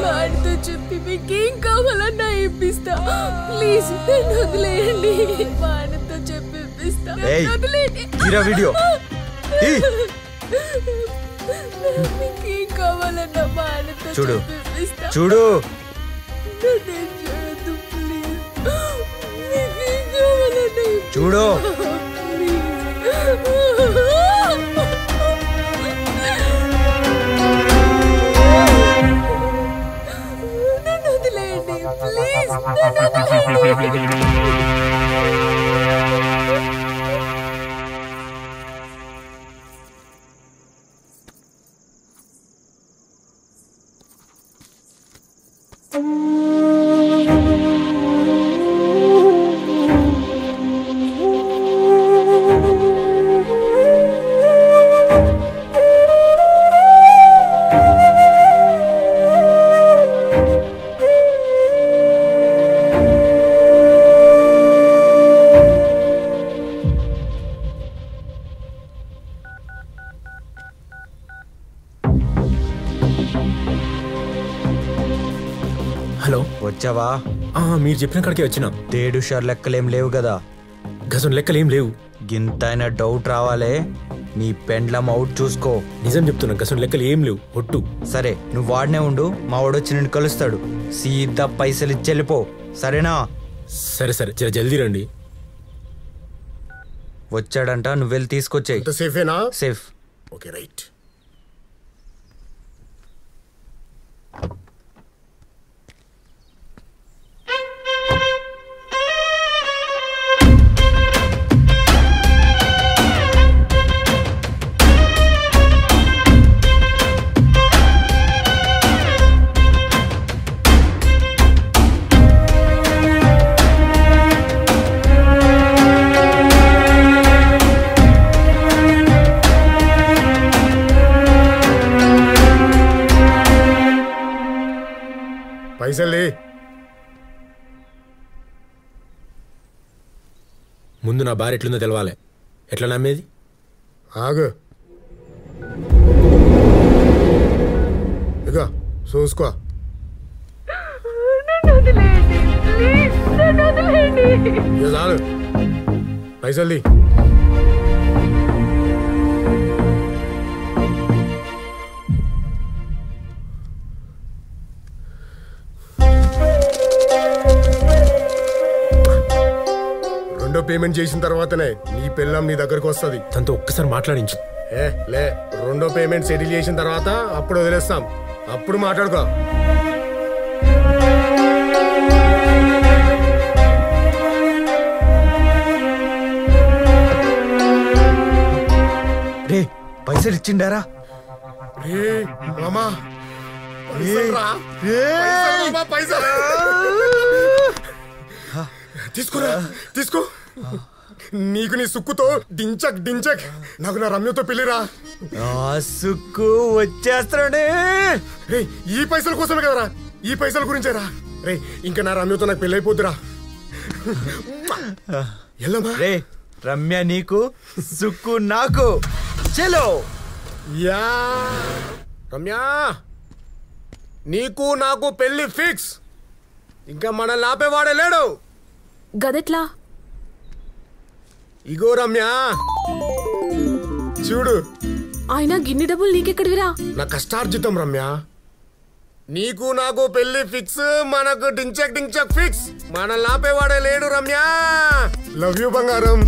వాడితో చెప్పి మీకేం కావాలన్నా ఇప్పిస్తా. ప్లీజ్ నన్ను వదిలేయండి. వాడితో చెప్పి ఇప్పిస్తా. వదిలేయండి. మీకేం కావాలన్నా వాడితో చూడు ఇప్పిస్తా. చూడు చూడు హలో, వచ్చావా? మీరు చెప్పిన కాడికే వచ్చినా. తేడు షర్ లెక్కలేం లేవు కదా? గజం లెక్కలేం లేవు. గింతైన డౌట్ రావాలే, నీ పెండ్లం అవుట్ చూసుకో. నిజం చెప్తున్నా, గజం లెక్కలు ఏం లేవు. ఒట్టు. సరే, నువ్వు వాడినే ఉండు, మా వాడొచ్చి నిన్ను కలుస్తాడు. సీదా పైసలు ఇచ్చి వెళ్ళిపో, సరేనా? సరే సరే, జర జల్దీ రండి. వచ్చాడంట, నువ్వు వెళ్ళి తీసుకొచ్చేయి. సేఫేనా? సేఫ్. Okay, right. పైసలే ముందు నా భార్య ఎట్లుందో తెలవాలి. ఎట్లా నమ్మేది? ఆగు, ఇక చూసుకో. చాలు, పైసలు రెండో పేమెంట్ చేసిన తర్వాతనే నీ పెళ్ళాం నీ దగ్గరకు వస్తుంది. తనతో ఒక్కసారి మాట్లాడించు. లే, రెండో పేమెంట్ సెటిల్ చేసిన తర్వాత అప్పుడు వదిలేస్తాం, అప్పుడు మాట్లాడుకో. రే, పైసలు ఇచ్చిండారా? మామా తీసుకురా, తీసుకో. నీకు నీ సుక్కుతో డించక్ డించక్, నాకు నా రమ్యతో పెళ్లిరా. సుక్కు వచ్చేస్తాడే. ఈ పైసల కోసమే కదరా, ఈ పైసల గురించేరా. రే, ఇంకా నా రమ్యతో నాకు పెళ్లి అయిపోద్దురా. రే, రమ్య నీకు, సుక్కు నాకు. చలో. యా రమ్య, నీకు నాకు పెళ్లి ఫిక్స్. ఇంకా మనల్ని ఆపేవాడే లేడు. గదెట్లా? ఇగో రమ్య, చూడు. ఆయన గిన్ని డబ్బులు నీకెక్కడివిరా? నా కష్టార్జితం రమ్య. నీకు నాకు పెళ్లి ఫిక్స్, మనకు డించక్ డించక్ ఫిక్స్. మనల్ని ఆపేవాడే లేడు రమ్య. లవ్ యూ బంగారం.